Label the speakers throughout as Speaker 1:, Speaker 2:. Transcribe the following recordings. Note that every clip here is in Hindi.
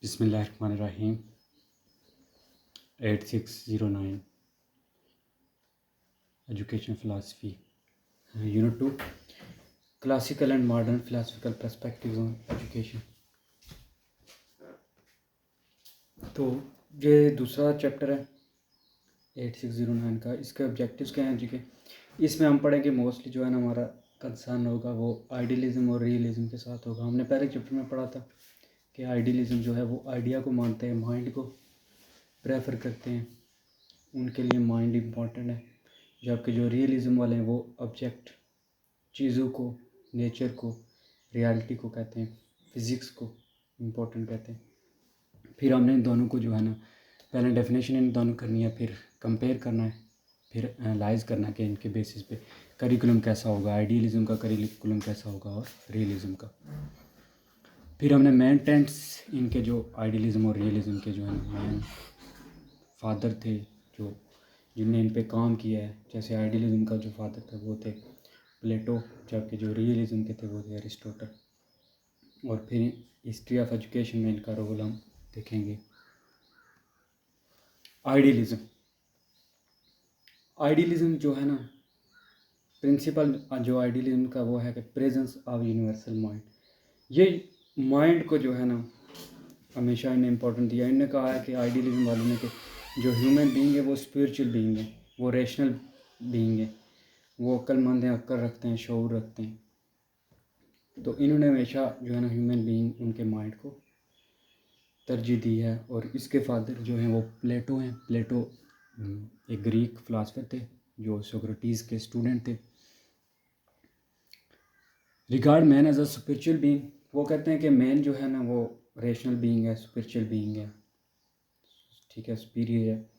Speaker 1: बिस्मिल्लाहिर्रहमानिर्रहीम 8609 education philosophy unit 2 classical and modern philosophical perspectives on education. तो ये दूसरा चैप्टर है 8609 का। इसके ऑब्जेक्टिव्स क्या हैं जी के इसमें हम पढ़ेंगे मोस्टली जो है ना हमारा कंसर्न होगा वो आइडियलिज़म और रियलिज़म के साथ होगा। हमने पहले चैप्टर में पढ़ा था कि आइडियलिज़म जो है वो आइडिया को मानते हैं, माइंड को प्रेफर करते हैं, उनके लिए माइंड इम्पॉर्टेंट है। जबकि जो रियलिज़म वाले हैं वो ऑब्जेक्ट, चीज़ों को, नेचर को, रियलिटी को कहते हैं, फिज़िक्स को इम्पोर्टेंट कहते हैं। फिर हमने इन दोनों को जो है ना पहले डेफिनेशन इन दोनों करनी है, फिर कंपेयर करना है, फिर एनालाइज करना है कि इनके बेसिस पे करिकुलम कैसा होगा, आइडियलिज़म का करिकुलम कैसा होगा और रियलिज़म का। फिर हमने मेन टेंट्स इनके जो आइडियलिज़म और रियलिज़म के जो है मेन फादर थे जो जिनने इन पे काम किया है, जैसे आइडियलिज़म का जो फादर था वो थे प्लेटो, जबकि जो रियलिज़म के थे वो थे अरिस्टोटल। और फिर हिस्ट्री ऑफ एजुकेशन में इनका रोल हम देखेंगे। आइडियलिज़म जो है ना प्रिंसिपल जो आइडियलिज़म का वो है कि प्रेजेंस ऑफ यूनिवर्सल माइंड। ये माइंड को जो है ना हमेशा इन्हें इम्पोर्टेंट दिया। इन्होंने कहा है कि आइडियलिज़म वालों ने कि जो ह्यूमन बीइंग है वो स्पिरिचुअल बीइंग है, वो रैशनल बीइंग है, वो अक्लमंद हैं, अक्ल रखते हैं, शऊर रखते हैं। तो इन्होंने हमेशा जो है ना ह्यूमन बीइंग, उनके माइंड को तरजीह दी है। और इसके फादर जो हैं वो प्लेटो हैं। प्लेटो एक ग्रीक फ़िलासफ़र थे जो सोक्रेटिस के स्टूडेंट थे। Regard man as a spiritual being, वो कहते हैं कि मैन जो है ना वो रैशनल बीइंग है, स्पिरिचुअल बीइंग है, ठीक है, सुपीरियर है,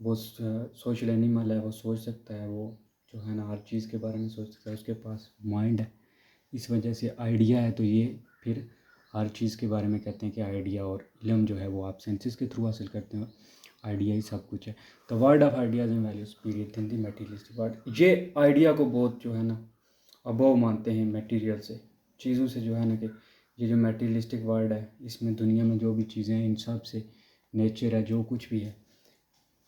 Speaker 1: वो सोशल एनिमल है, वो सोच सकता है, वो जो है ना हर चीज़ के बारे में सोच सकता है, उसके पास माइंड है। इस वजह से आइडिया है। तो ये फिर हर चीज़ के बारे में कहते हैं कि आइडिया और इल्म जो है वो आप सेंसेस के थ्रू हासिल करते हैं, आइडिया ही सब कुछ है। The word of ideas and values period in the materialistic word. ये आइडिया को बहुत जो है ना अबव मानते हैं मटेरियल से, चीज़ों से, जो है ना कि ये जो मटीरियलिस्टिक वर्ड है इसमें दुनिया में जो भी चीज़ें हैं इन सब से, नेचर है, जो कुछ भी है,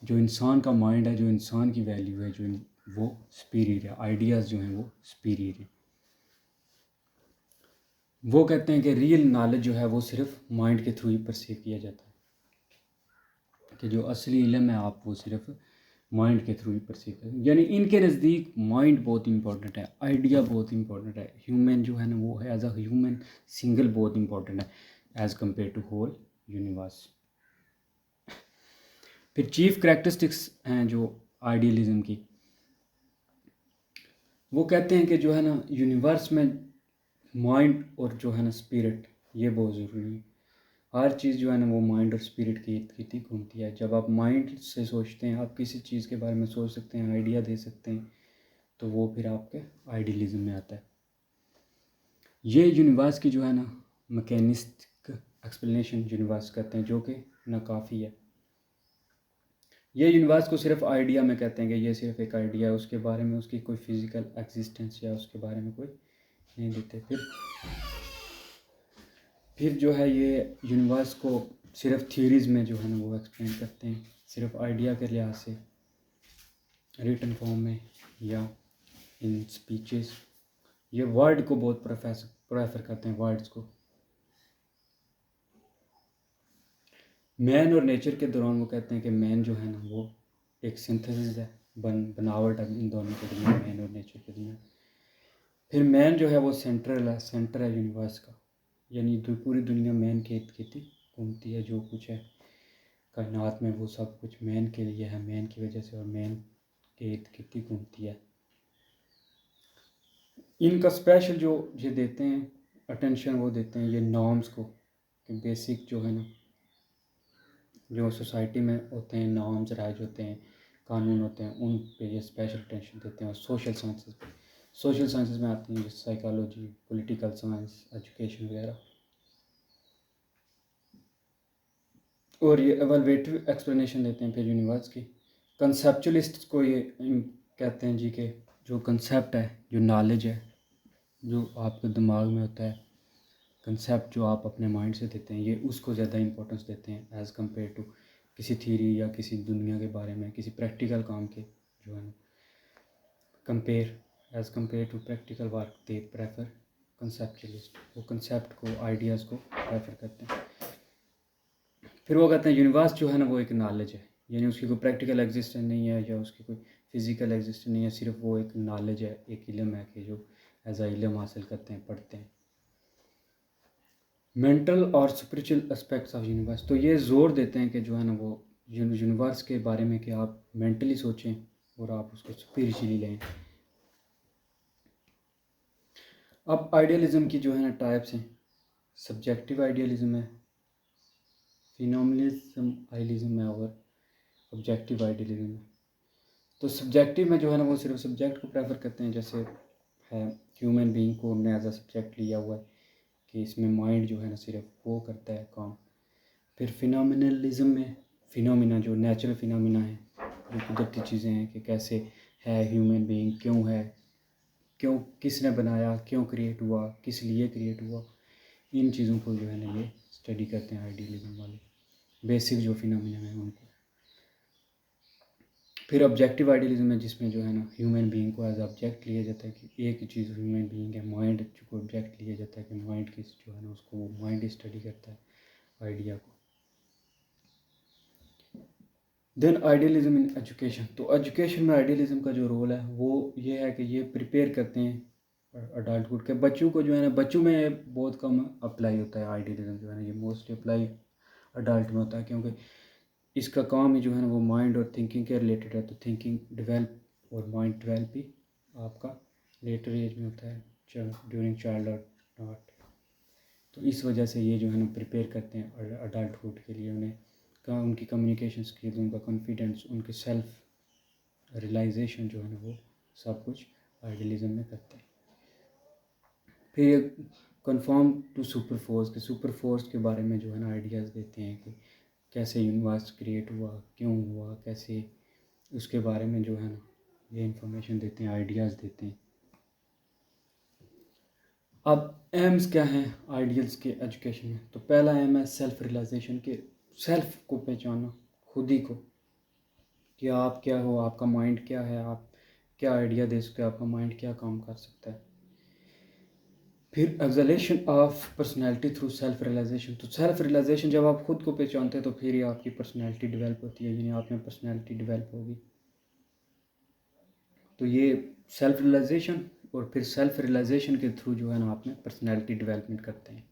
Speaker 1: जो इंसान का माइंड है, जो इंसान की वैल्यू है, जो वो सुपीरियर है। आइडियाज़ जो हैं वो सुपीरियर हैं। वो कहते हैं कि रियल नॉलेज जो है वो सिर्फ माइंड के थ्रू ही परसीव किया जाता है, कि जो असली इल्म है आप वो सिर्फ माइंड के थ्रू ही परसीव करें। यानी इनके नज़दीक माइंड बहुत इंपॉर्टेंट है, आइडिया बहुत इंपॉर्टेंट है, ह्यूमन जो है ना वो है एज अ ह्यूमन सिंगल बहुत इंपॉर्टेंट है as compare to whole universe. फिर चीफ करेक्टरिस्टिक्स हैं जो आइडियलिज़म की। वो कहते हैं कि जो है ना यूनिवर्स में माइंड और जो है ना स्पिरिट ये बहुत ज़रूरी है। हर चीज़ जो है ना वो माइंड और स्पिरिट की इर्द घूमती है। जब आप माइंड से सोचते हैं, आप किसी चीज़ के बारे में सोच सकते हैं, आइडिया दे सकते हैं, तो वो फिर आपके आइडियलिज़म में आता है। ये यूनिवर्स की जो है ना मैकेनिस्टिक एक्सप्लेनेशन यूनिवर्स कहते हैं, जो कि नाकाफ़ी है। ये यूनिवर्स को सिर्फ आइडिया में कहते हैं कि ये सिर्फ एक आइडिया है, उसके बारे में उसकी कोई फिज़िकल एग्जिस्टेंस या उसके बारे में कोई नहीं देते। फिर जो है ये यूनिवर्स को सिर्फ थ्योरीज़ में जो है ना वो एक्सप्लेन करते हैं, सिर्फ आइडिया के लिहाज से, रिटन फॉर्म में या इन स्पीचेस। ये वर्ड को बहुत प्रेफर करते हैं, वर्ड्स को। मैन और नेचर के दौरान वो कहते हैं कि मैन जो है ना वो एक सिंथेसिस है, बनावट है इन दोनों के दरमियान, मैन और नेचर के दरमियान। फिर मैन जो है वो सेंटर है यूनिवर्स का, यानी पूरी दुनिया मैन के इर्द गिर्द घूमती है। जो कुछ है कायनात में वो सब कुछ मैन के लिए है, मैन की वजह से, और मैन के इर्द गिर्द घूमती है। इनका स्पेशल जो ये देते हैं अटेंशन, वो देते हैं ये नॉर्म्स को, कि बेसिक जो है ना जो सोसाइटी में होते हैं, नॉर्म्स राइज होते हैं, कानून होते हैं, उन पे ये स्पेशल अटेंशन देते हैं। और सोशल साइंसेस पे, सोशल साइंसेस में आती हैं जैसे साइकोलॉजी, पॉलिटिकल साइंस, एजुकेशन वगैरह। और ये एवलवेटिव एक्सप्लेनेशन देते हैं फिर यूनिवर्स की। कंसेप्चुअलिस्ट को ये कहते हैं जी कि जो कंसेप्ट है, जो नॉलेज है, जो आपके दिमाग में होता है, कंसेप्ट जो आप अपने माइंड से देते हैं, ये उसको ज़्यादा इंपॉर्टेंस देते हैं एज़ कम्पेयर टू किसी थ्योरी या किसी दुनिया के बारे में, किसी प्रैक्टिकल काम के जो है ना compare to practical work they prefer conceptualist. वो कंसेप्ट को, आइडियाज़ को प्रेफर करते हैं। फिर वो कहते हैं यूनिवर्स जो है ना वो एक नॉलेज है, यानी उसकी कोई प्रैक्टिकल एग्जिस्टेंस नहीं है या उसकी कोई फिज़िकल एग्जिस्टेंस नहीं है, सिर्फ वो एक नॉलेज है, एक इल्म है कि जो एज आ इल्म हासिल करते हैं, पढ़ते हैं। मेंटल और स्पिरिचुअल एस्पेक्ट्स ऑफ यूनिवर्स, तो ये ज़ोर देते हैं कि जो है ना वो यूनिवर्स के बारे में कि आप मेंटली सोचें और आप उसको स्पिरिचुअली लें। अब आइडियलिज़म की जो है ना टाइप्स हैं, सब्जेक्टिव आइडियलिज़म है, फिनोमिनलिज्म आइडियलिज़म है और ऑब्जेक्टिव आइडियलिज़म है। तो सब्जेक्टिव में जो है ना वो सिर्फ सब्जेक्ट को प्रेफर करते हैं, जैसे है ह्यूमन बीइंग को उन्होंने एज अ सब्जेक्ट लिया हुआ है कि इसमें माइंड जो है ना सिर्फ वो करता है काम। फिर फिनोमिनलिज्म में फिनोमिना जो नेचुरल फिनोमिना है, जो कुदरती चीज़ें हैं कि कैसे है ह्यूमन बीइंग, क्यों है, क्यों, किसने बनाया, क्यों क्रिएट हुआ, किस लिए क्रिएट हुआ, इन चीज़ों को जो है ना ये स्टडी करते हैं आइडियलिज्म वाले, बेसिक जो फिनोमिना है उनको। फिर ऑब्जेक्टिव आइडियलिज्म है जिसमें जो है ना ह्यूमन बीइंग को एज ऑब्जेक्ट लिया जाता है कि एक ही चीज़ ह्यूमन बीइंग है, माइंड को ऑब्जेक्ट लिया जाता है कि माइंड की जो है ना उसको माइंड स्टडी करता है आइडिया को। देन आइडियलिज्म इन एजुकेशन, तो एजुकेशन में आइडियलिज्म का जो रोल है वो ये है कि ये प्रिपेयर करते हैं अडल्टहुड के बच्चों को, जो है ना बच्चों में बहुत कम अप्लाई होता है आइडियलिज्म, जो है ना ये मोस्टली अप्लाई अडल्ट में होता है, क्योंकि इसका काम ही जो है ना वो माइंड और थिंकिंग के रिलेटेड है। तो थिंकिंग डेवलप और माइंड डेवलप ही आपका लेटर एज में होता है, ड्यूरिंग चाइल्डहुड नॉट। तो इस वजह से ये जो है ना प्रिपेयर करते हैं अडल्टहुड के लिए, उन्हें उनकी कम्युनिकेशन स्किल्स, उनका कॉन्फिडेंस, उनके सेल्फ रियलाइजेशन जो है ना वो सब कुछ आइडियलिज्म में करते हैं। फिर कन्फर्म टू सुपर फोर्स, के सुपर फोर्स के बारे में जो है ना आइडियाज़ देते हैं कि कैसे यूनिवर्स क्रिएट हुआ, क्यों हुआ, कैसे, उसके बारे में जो है ना ये इंफॉर्मेशन देते हैं, आइडियाज़ देते हैं। अब एम्स क्या हैं आइडियल्स के एजुकेशन में, तो पहला एम है सेल्फ रियलाइजेशन, के सेल्फ को पहचानना, खुद ही को, कि आप क्या हो, आपका माइंड क्या है, आप क्या आइडिया दे सकते हो, आपका माइंड क्या काम कर सकता है। फिर exaltation of personality through self realization, तो सेल्फ रियलाइजेशन जब आप खुद को पहचानते हैं तो फिर ही आपकी पर्सनैलिटी डेवलप होती है, यानी आप में पर्सनैलिटी डेवलप होगी। तो ये सेल्फ रियलाइजेशन और फिर सेल्फ रियलाइजेशन के थ्रू जो है ना आप में पर्सनैलिटी डेवलपमेंट करते हैं।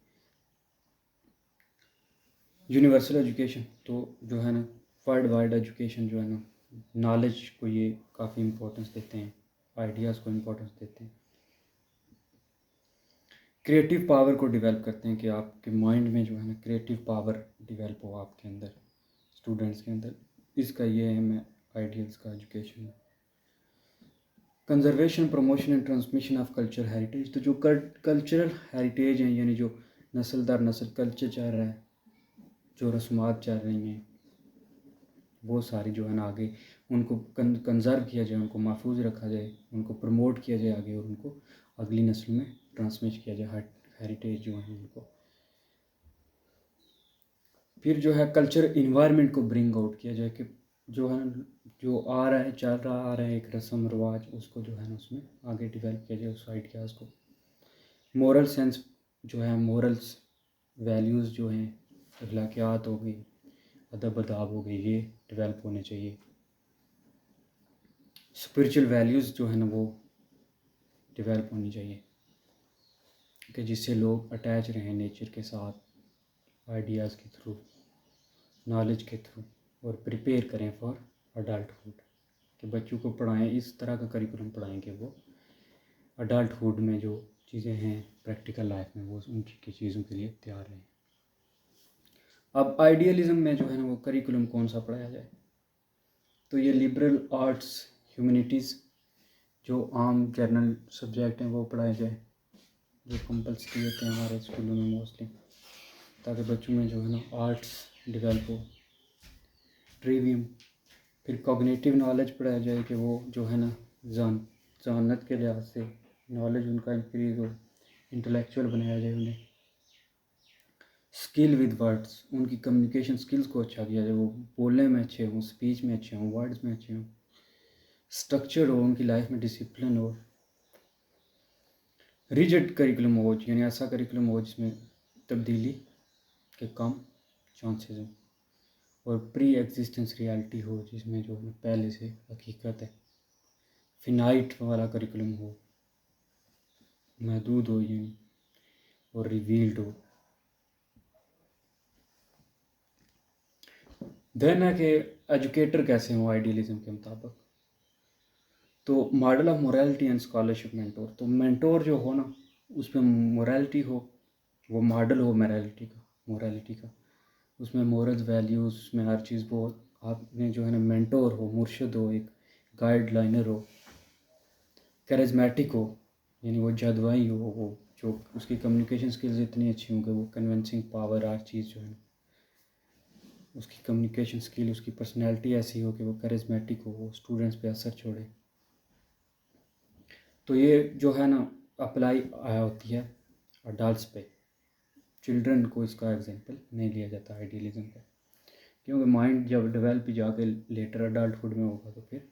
Speaker 1: यूनिवर्सल एजुकेशन, तो जो है ना वर्ल्ड वाइड एजुकेशन जो है ना नॉलेज को ये काफ़ी इम्पोर्टेंस देते हैं, आइडियाज़ को इम्पोर्टेंस देते हैं। क्रिएटिव पावर को डेवलप करते हैं कि आपके माइंड में जो है ना क्रिएटिव पावर डेवलप हो आपके अंदर, स्टूडेंट्स के अंदर, इसका ये एम है आइडियल्स का एजुकेशन में। Conservation, promotion and transmission of culture heritage, तो जो कल्चरल हेरिटेज हैं, यानी जो नस्ल दर नस्ल कल्चर चल रहा है, जो रस्मात चल रही हैं, वो सारी जो है ना आगे उनको कंजर्व किया जाए, उनको महफूज रखा जाए, उनको प्रमोट किया जाए आगे, और उनको अगली नस्ल में ट्रांसमिट किया जाए हेरिटेज जो है उनको। फिर जो है कल्चर इन्वायरमेंट को ब्रिंग आउट किया जाए कि जो है जो आ रहा है, चल रहा आ रहा है एक रस्म रिवाज, उसको जो है ना उसमें आगे डेवलप किया जाए उस आइडियाज़ को। मोरल सेंस जो है, मोरल्स वैल्यूज़ जो हैं, अखलाकियात हो गई, अदब अदाब हो गई, ये डेवलप होने चाहिए। स्पिरिचुअल वैल्यूज़ जो है ना वो डेवलप होनी चाहिए कि जिससे लोग अटैच रहें नेचर के साथ आइडियाज़ के थ्रू, नॉलेज के थ्रू, और प्रिपेयर करें फॉर अडल्टहुड, कि बच्चों को पढ़ाएं, इस तरह का करिकुलम पढ़ाएं कि वो अडल्टहुड में जो चीज़ें हैं प्रैक्टिकल लाइफ में वो उनकी चीज़ों के लिए तैयार रहें। अब आइडियलिज्म में जो है ना वो करिकुलम कौन सा पढ़ाया जाए, तो ये लिबरल आर्ट्स ह्यूमैनिटीज़ जो आम जनरल सब्जेक्ट हैं वो पढ़ाए जाए, जो कंपल्सरी होते हैं हमारे स्कूलों में मोस्टली, ताकि बच्चों में जो है ना आर्ट्स डेवलप हो। ट्रिवियम, फिर कॉग्निटिव नॉलेज पढ़ाया जाए कि वो जो है ना जानत के लिहाज से नॉलेज उनका इंक्रीज़ हो, इंटेलेक्चुअल बनाया जाए उन्हें। स्किल विद वर्ड्स, उनकी कम्युनिकेशन स्किल्स को अच्छा किया जाए, वो बोलने में अच्छे हों, स्पीच में अच्छे हों, वर्ड्स में अच्छे हों, स्ट्रक्चर्ड हो, उनकी लाइफ में डिसिप्लिन हो। रिजिड करिकुलम हो, यानी ऐसा करिकुलम हो जिसमें तब्दीली के कम चांसेस हों, और प्री एग्जिस्टेंस रियलिटी हो, जिसमें जो है पहले से हकीकत है। फिनाइट वाला करिकुलम हो, महदूद हो यानी, और रिवील्ड हो। देन है कि एजुकेटर कैसे हो आइडियलिज्म के मुताबिक। तो model of morality and scholarship mentor, तो मेंटोर जो हो ना उसमें मोरालिटी हो, वो मॉडल हो मोरालिटी का, उसमें मोरल्स वैल्यूज़, उसमें हर चीज़ वो आपने जो है ना मेंटोर हो, मुर्शिद हो, एक गाइडलाइनर हो। कैरिज्मेटिक हो, यानी वो जदवाई हो, वो जो उसकी कम्युनिकेशन स्किल्स इतनी अच्छी हों कि वो कन्विंसिंग पावर, हर चीज़ जो है उसकी कम्युनिकेशन स्किल, उसकी पर्सनैलिटी ऐसी हो कि वो कैरिज्मेटिक हो, वो स्टूडेंट्स पे असर छोड़े। तो ये जो है ना अप्लाई आया होती है अडल्ट्स पे, चिल्ड्रन को इसका एग्जांपल नहीं लिया जाता आइडियलिज्म का, क्योंकि माइंड जब डेवलप भी जाके लेटर अडल्टहुड में होगा तो फिर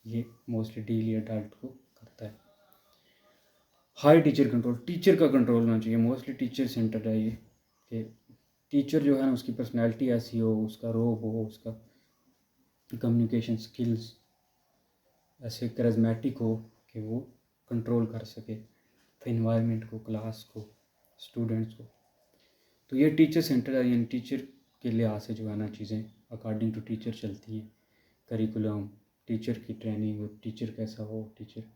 Speaker 1: ये मोस्टली डील ही अडल्ट को करता है। हाई टीचर कंट्रोल, टीचर का कंट्रोल होना चाहिए, मोस्टली टीचर सेंटर्ड है ये, कि टीचर जो है ना उसकी पर्सनैलिटी ऐसी हो, उसका रोब हो, उसका कम्युनिकेशन स्किल्स ऐसे करिज्मेटिक हो कि वो कंट्रोल कर सके इन्वायरमेंट को, क्लास को, स्टूडेंट्स को। तो ये टीचर सेंटर है, यानी टीचर के लिहाज से जो है ना चीज़ें अकॉर्डिंग टू टीचर चलती हैं। करिकुलम, टीचर की ट्रेनिंग, और टीचर कैसा हो, टीचर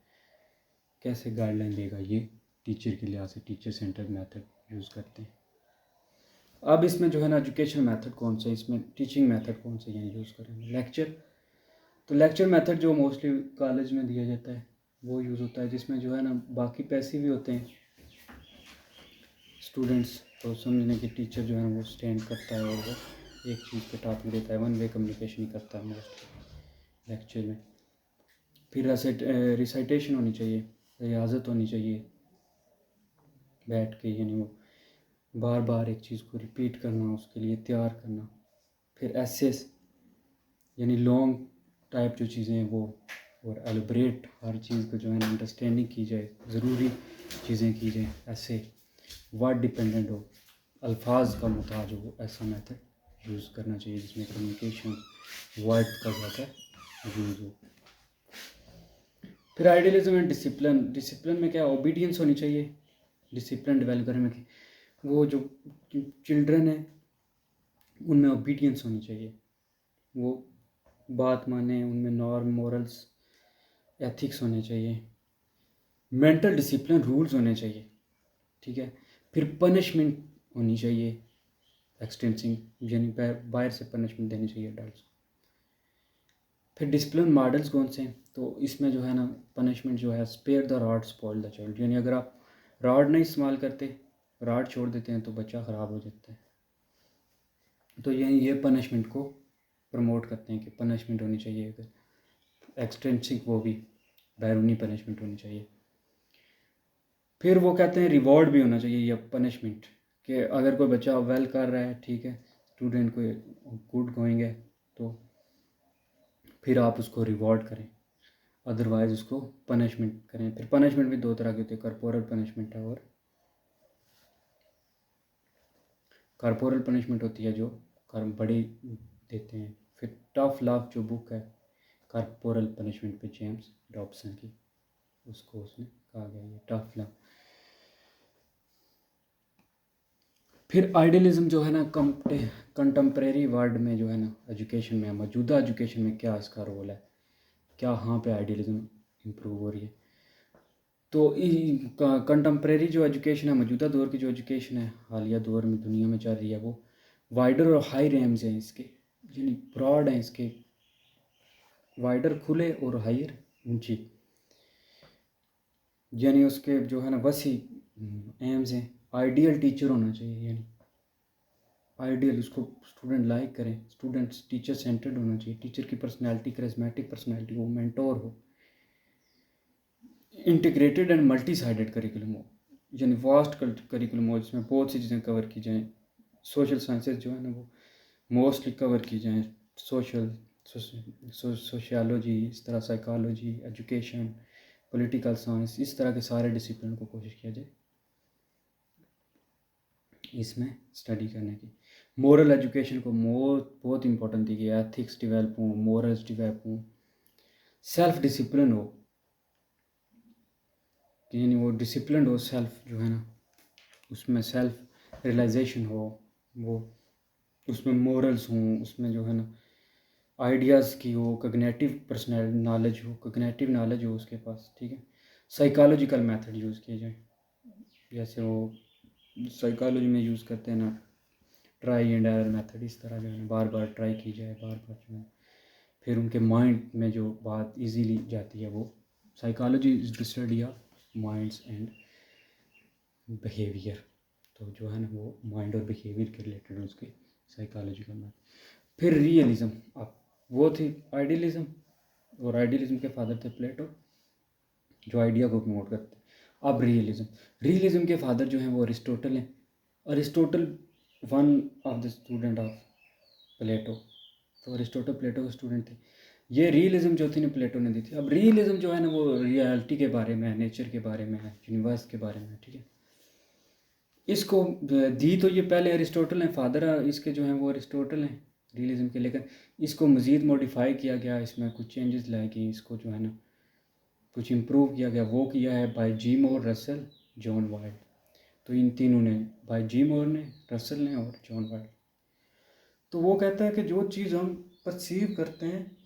Speaker 1: कैसे गाइडलाइन देगा, ये टीचर के लिहाज से टीचर सेंटर मेथड यूज़ करते हैं। अब इसमें जो है ना एजुकेशन मेथड कौन सा, इसमें टीचिंग मेथड कौन सा यहाँ यूज़ करेंगे। लेक्चर, तो लेक्चर मेथड जो मोस्टली कॉलेज में दिया जाता है वो यूज़ होता है, जिसमें जो है ना बाकी पैसे भी होते हैं स्टूडेंट्स, तो समझने की टीचर जो है वो स्टैंड करता है और वो एक चीज़ पे टॉपिक देता है, वन वे कम्युनिकेशन ही करता है मोस्टली लेक्चर में। फिर रिसाइटेशन होनी चाहिए, रियाजत होनी चाहिए बैठ के, यानी वो बार बार एक चीज़ को रिपीट करना, उसके लिए तैयार करना। फिर एसेस, यानी लॉन्ग टाइप जो चीज़ें हैं वो, और एलिब्रेट हर चीज़ को जो है ना अंडरस्टैंडिंग की जाए, ज़रूरी चीज़ें की जाए, ऐसे वर्ड डिपेंडेंट हो, अल्फाज का मुताज हो, ऐसा मेथड यूज़ करना चाहिए जिसमें कम्युनिकेशन वर्ड का ज़्यादा यूज़ हो। फिर आइडियलिज्म एंड डिसिप्लिन, डिसिप्लिन में क्या ओबीडियंस होनी चाहिए डिसिप्लिन डेवलप करने में, वो जो चिल्ड्रन है उनमें ओबीडियंस होनी चाहिए, वो बात माने, उनमें नॉर्म मोरल्स एथिक्स होने चाहिए, मेंटल डिसिप्लिन रूल्स होने चाहिए, ठीक है। फिर पनिशमेंट होनी चाहिए एक्सटेंसिंग, यानी बाहर से पनिशमेंट देनी चाहिए अडल्ट। फिर डिसिप्लिन मॉडल्स कौन से हैं, तो इसमें जो है ना पनिशमेंट जो है spare the rod spoil the child, यानी अगर आप रॉड नहीं इस्तेमाल करते, रॉड छोड़ देते हैं तो बच्चा ख़राब हो जाता है। तो ये पनिशमेंट को प्रमोट करते हैं कि पनिशमेंट होनी चाहिए, अगर एक्सटेंसिंग वो भी बैरूनी पनिशमेंट होनी चाहिए। फिर वो कहते हैं रिवॉर्ड भी होना चाहिए या पनिशमेंट, कि अगर कोई बच्चा वेल कर रहा है, ठीक है, स्टूडेंट को गुड गोइंग है, तो फिर आप उसको रिवॉर्ड करें, अदरवाइज उसको पनिशमेंट करें। फिर पनिशमेंट भी दो तरह की होती है, कॉर्पोरल पनिशमेंट है और कॉर्पोरल पनिशमेंट होती है जो कर्म बड़े देते हैं। फिर टफ लव जो बुक है कॉर्पोरल पनिशमेंट पे जेम्स डॉब्सन की, उसको उसने कहा गया ये टफ लव। फिर आइडियलिज्म जो है ना कंटेम्प्रेरी वर्ल्ड में जो है ना एजुकेशन में, मौजूदा एजुकेशन में क्या इसका रोल है, क्या हाँ पे आइडियलिज्म इम्प्रूव हो रही है। तो कंटेम्प्रेरी जो एजुकेशन है, मौजूदा दौर की जो एजुकेशन है हालिया दौर में दुनिया में चल रही है, वो वाइडर और हाई रेम्स हैं इसके, यानी ब्रॉड हैं इसके, वाइडर खुले और हायर ऊंची, यानी उसके जो है ना वसी एम्स हैं। आइडियल टीचर होना चाहिए, यानी आइडियल उसको स्टूडेंट लाइक करें, स्टूडेंट्स टीचर सेंटर्ड होना चाहिए, टीचर की पर्सनैलिटी करिज्मेटिक पर्सनैलिटी हो, मेंटोर हो। Integrated and multi sided curriculum हो, यानी वास्ट करिकुलम हो जिसमें बहुत सी चीज़ें कवर की जाएँ, सोशल साइंसेज जो है ना वो मोस्टली कवर की जाएँ, सोशियोलॉजी, इस तरह साइकोलॉजी, एजुकेशन, पॉलिटिकल साइंस, इस तरह के सारे डिसिप्लिन को कोशिश किया जाए इसमें स्टडी करने की। मोरल एजुकेशन को बहुत इंपॉर्टेंट दी गई है, एथिक्स डेवलप हों, मोरल्स डेवलप हों, सेल्फ डिसिप्लिन हो, कि यानी वो डिसिप्लिन हो, सेल्फ जो है ना उसमें सेल्फ रियलाइजेशन हो, वो उसमें मोरल्स हों, उसमें जो है ना आइडियाज़ की हो, कग्नेटिव पर्सनल नॉलेज हो, कग्नेटिव नॉलेज हो उसके पास, ठीक है। साइकोलॉजिकल मेथड यूज़ किए जाए, जैसे वो साइकोलॉजी में यूज़ करते हैं ना ट्राई एंड एरर मेथड, इस तरह जो है ना बार बार ट्राई की जाए, बार बार जो है फिर उनके माइंड में जो बात इजीली जाती है, वो psychology is the study of minds and behaviour. तो जो है ना वो माइंड और बिहेवियर के रिलेटेड उसके साइकोलॉजिकल मेथड। फिर रियलिज्म, अब वो थी आइडियलिज्म, और आइडियलिज्म के फादर थे प्लेटो, जो आइडिया को प्रमोट करते। अब रियलिज्म के फादर जो हैं वो अरिस्टोटल हैं। Aristotle one of the student of Plato, तो अरिस्टोटल प्लेटो के स्टूडेंट थे। ये रियलिज्म जो थी ना प्लेटो ने दी थी। अब रियलिज्म जो है ना वो रियलिटी के बारे में है, नेचर के बारे में है, यूनिवर्स के बारे में है, ठीक है। इसको दी तो ये पहले अरिस्टोटल हैं, फादर इसके जो हैं वो अरिस्टोटल हैं रियलिज्म के, लेकिन इसको मज़ीद मॉडिफाई किया गया, इसमें कुछ चेंजेस लाए गए, इसको जो है ना कुछ इम्प्रूव किया गया। वो किया है बाय जी मोर, रसल, जॉन वाइल्ड। तो इन तीनों ने, बाय जी मोर ने, रसल ने और जॉन वाइल्ड। तो वो कहता है कि जो चीज़ हम परसीव करते हैं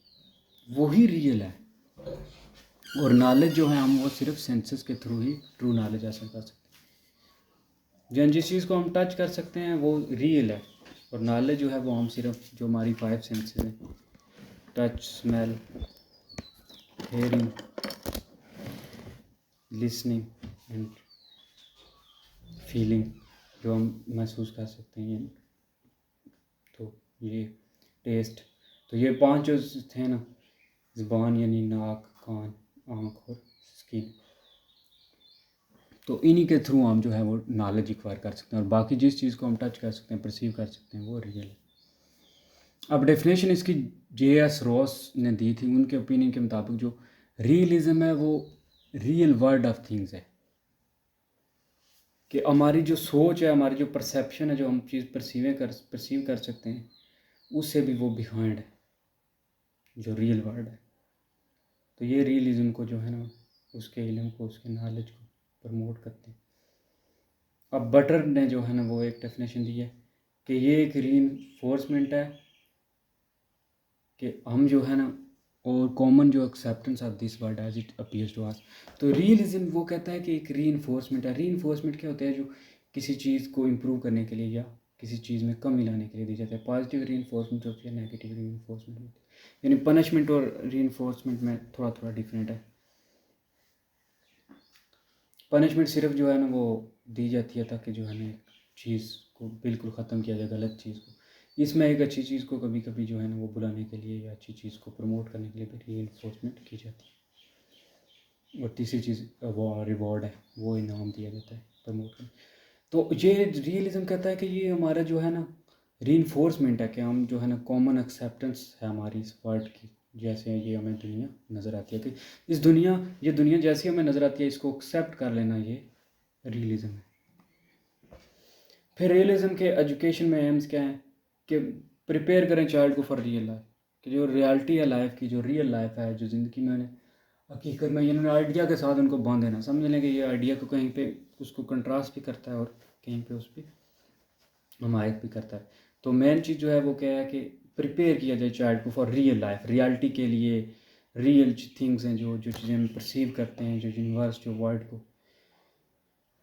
Speaker 1: वही रियल है, और नॉलेज जो है हम वो सिर्फ सेंसेस के थ्रू ही ट्रू नॉलेज हासिल कर सकते हैं। जिस चीज़ को हम टच कर सकते हैं वो रियल है, और नॉलेज जो है वो हम सिर्फ जो हमारी 5 सेंसेस हैं, touch, smell, hearing, listening and feeling, जो हम महसूस कर सकते हैं। तो ये टेस्ट, तो ये 5 जो थे ना, ज़ुबान यानी नाक, कान, आँख और स्किन, तो इन्हीं के थ्रू हम जो है वो नॉलेज एक्वायर कर सकते हैं, और बाकी जिस चीज़ को हम टच कर सकते हैं, परसीव कर सकते हैं, वो रियल है। अब डेफिनेशन इसकी J.S. रॉस ने दी थी। उनके ओपिनियन के मुताबिक जो रियलिज्म है वो रियल वर्ल्ड ऑफ थिंग्स है, कि हमारी जो सोच है, हमारी जो परसेप्शन है, जो हम चीज़ परसीव कर सकते हैं, उससे भी वो बिहाइंड है जो रियल वर्ल्ड है। तो ये रियलिज्म को जो है ना उसके इल्म को, उसके नॉलेज को प्रमोट करते हैं। अब बटर ने जो है ना वो एक डेफिनेशन दी है कि ये एक रीइंफोर्समेंट है, कि हम जो है ना, और कॉमन जो acceptance of this word as it appears to us. तो रियलिज्म वो कहता है कि एक रीइंफोर्समेंट है। रीइंफोर्समेंट क्या होता है? जो किसी चीज़ को इम्प्रूव करने के लिए या किसी चीज़ में कमी लाने के लिए दी जाता है। पॉजिटिव रीइंफोर्समेंट होती है, नेगेटिव रीइंफोर्समेंट होती है। यानी पनिशमेंट और रीइंफोर्समेंट में थोड़ा थोड़ा डिफरेंट है। पनिशमेंट सिर्फ जो है ना वो दी जाती है ताकि जो है ना एक चीज़ को बिल्कुल ख़त्म किया जाए, गलत चीज़ को। इसमें एक अच्छी चीज़ को कभी कभी जो है ना वो बुलाने के लिए या अच्छी चीज़ को प्रमोट करने के लिए भी रीइंफोर्समेंट की जाती है। और तीसरी चीज़ वो रिवॉर्ड है, वो इनाम दिया जाता है प्रमोट करने। तो ये रियलिज्म कहता है कि ये हमारा जो है ना रीइंफोर्समेंट है, कि हम जो है ना कॉमन एक्सेप्टेंस है हमारी इस वर्ल्ड की, जैसे ये हमें दुनिया नज़र आती है, कि ये दुनिया जैसी हमें नज़र आती है, इसको एक्सेप्ट कर लेना, ये रियलिज्म है। फिर रियलिज्म के एजुकेशन में एम्स क्या है? कि प्रिपेयर करें चाइल्ड को फॉर रियल लाइफ, कि जो रियलिटी है लाइफ की, जो रियल लाइफ है, जो ज़िंदगी में हकीकत में इन्होंने आइडिया के साथ उनको बांध देना, समझ लें कि ये आइडिया को कहीं पे उसको कंट्रास्ट भी करता है और कहीं पे उस पर हमायत भी करता है। तो मेन चीज़ जो है वो क्या है कि प्रिपेयर किया जाए चाइल्ड को फॉर रियल लाइफ, रियलिटी के लिए। रियल थिंग्स हैं जो जो चीज़ें हम परसीव करते हैं, जो यूनिवर्स, जो वर्ल्ड को।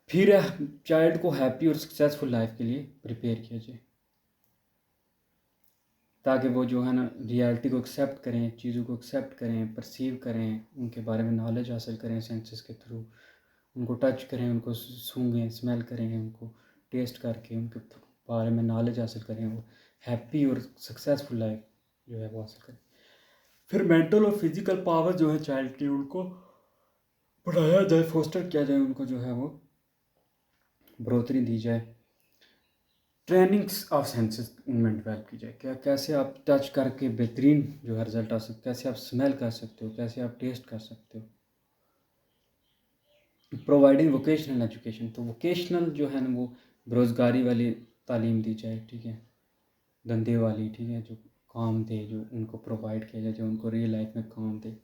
Speaker 1: फिर चाइल्ड को हैप्पी और सक्सेसफुल लाइफ के लिए प्रिपेयर किया जाए, ताकि वो जो है ना रियलिटी को एक्सेप्ट करें, चीज़ों को एक्सेप्ट करें, परसीव करें, उनके बारे में नॉलेज हासिल करें सेंसेस के थ्रू, उनको टच करें, उनको सूंघें, स्मेल करें, उनको टेस्ट करके उनके बारे में नॉलेज हासिल करें, वो हैप्पी और सक्सेसफुल लाइफ जो है वो हासिल करें। फिर मेंटल और फिजिकल पावर जो है चाइल्ड की, उनको बढ़ाया जाए, फोस्टर किया जाए, उनको जो है वो बढ़ोतरी दी जाए। ट्रेनिंग्स ऑफ सेंसेस उनमें डेवलप की जाए, क्या कैसे आप टच करके बेहतरीन जो है रिजल्ट आ सकते, कैसे आप स्मेल कर सकते हो, कैसे आप टेस्ट कर सकते हो। प्रोवाइडिंग वोकेशनल एजुकेशन, तो वोकेशनल जो है ना वो बेरोज़गारी वाली तालीम दी जाए, ठीक है, धंधे वाली, ठीक है, जो काम दे, जो उनको प्रोवाइड किया जाए, जो उनको रियल लाइफ में काम दे।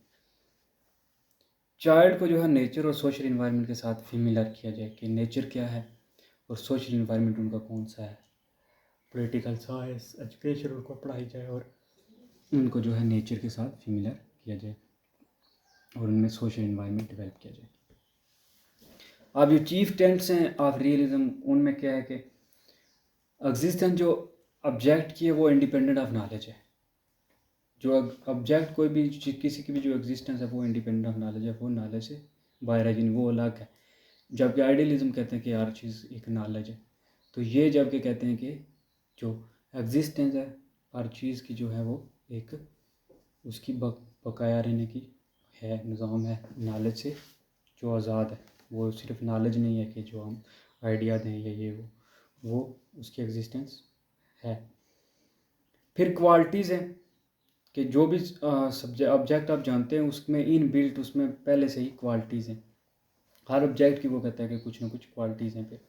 Speaker 1: चाइल्ड को जो है नेचर और सोशल इन्वायरमेंट के साथ फेमिलियर किया जाए कि नेचर क्या है और सोशल इन्वायरमेंट उनका कौन सा है। पॉलिटिकल साइंस एजुकेशन उनको पढ़ाई जाए और उनको जो है नेचर के साथ फेमिलियर किया जाए और उनमें सोशल इन्वायरमेंट डेवलप किया जाए। अब जो चीफ टेंट्स हैं ऑफ रियलिज्म, उनमें क्या है कि एग्जिस्टेंस जो ऑब्जेक्ट की है वो इंडिपेंडेंट ऑफ नॉलेज है। जो ऑब्जेक्ट कोई भी किसी की भी जो एग्जिस्टेंस है वो इंडिपेंडेंट ऑफ नॉलेज है, वो नॉलेज से बाहर है, जिन वो अलग है। जबकि आइडियलिज्म कहते हैं कि हर चीज़ एक नॉलेज है। तो ये जबकि कहते हैं कि जो एग्जिस्टेंस है हर चीज़ की जो है वो एक उसकी बकाया रहने की है, निज़ाम है नॉलेज से जो आज़ाद है। वो सिर्फ नॉलेज नहीं है कि जो हम आइडिया दें या ये वो उसकी एग्जिस्टेंस है। फिर क्वालिटीज़ हैं कि जो भी ऑब्जेक्ट आप जानते हैं उसमें इन बिल्ट उसमें पहले से ही क्वालिटीज़ हैं। हर ऑब्जेक्ट की वो कहता है कि कुछ ना कुछ क्वालिटीज़ हैं। फिर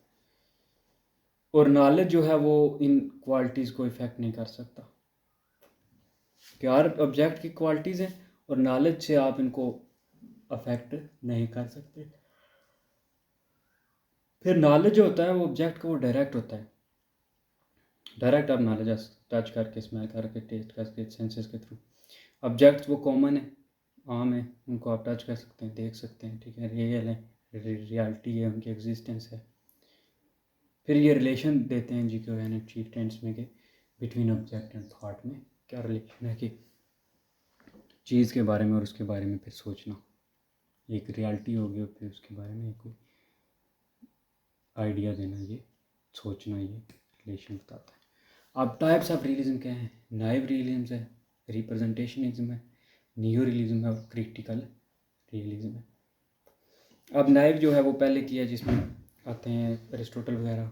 Speaker 1: और नॉलेज जो है वो इन क्वालिटीज़ को इफ़ेक्ट नहीं कर सकता कि हर ऑब्जेक्ट की क्वालिटीज़ हैं और नॉलेज से आप इनको अफेक्ट नहीं कर सकते। फिर नॉलेज जो होता है वो ऑब्जेक्ट का वो डायरेक्ट होता है, डायरेक्ट आप नॉलेज टच करके स्मेल करके टेस्ट करके सेंसेस के थ्रू। ऑब्जेक्ट्स वो कॉमन है, आम है, उनको आप टच कर सकते हैं, देख सकते हैं, ठीक है, रियल है, रियलिटी है, उनकी एग्जिस्टेंस है। फिर ये रिलेशन देते हैं जी के यानी चीफ टेंट्स में कि बिटवीन ऑब्जेक्ट एंड थॉट में क्या रिलेशन है कि चीज़ के बारे में और उसके बारे में फिर सोचना, एक रियलिटी होगी और फिर उसके बारे में कोई आइडिया देना, ये सोचना, ये रिलेशन बताता है। अब टाइप्स ऑफ रियलिज्म क्या है? नाइव रियलिज्म है, रिप्रेजेंटेशनिज्म है, नियो रियलिज्म है और क्रिटिकल रियलिज्म है। अब नाइव जो है वो पहले किया जिसमें आते हैं अरिस्टोटल वगैरह,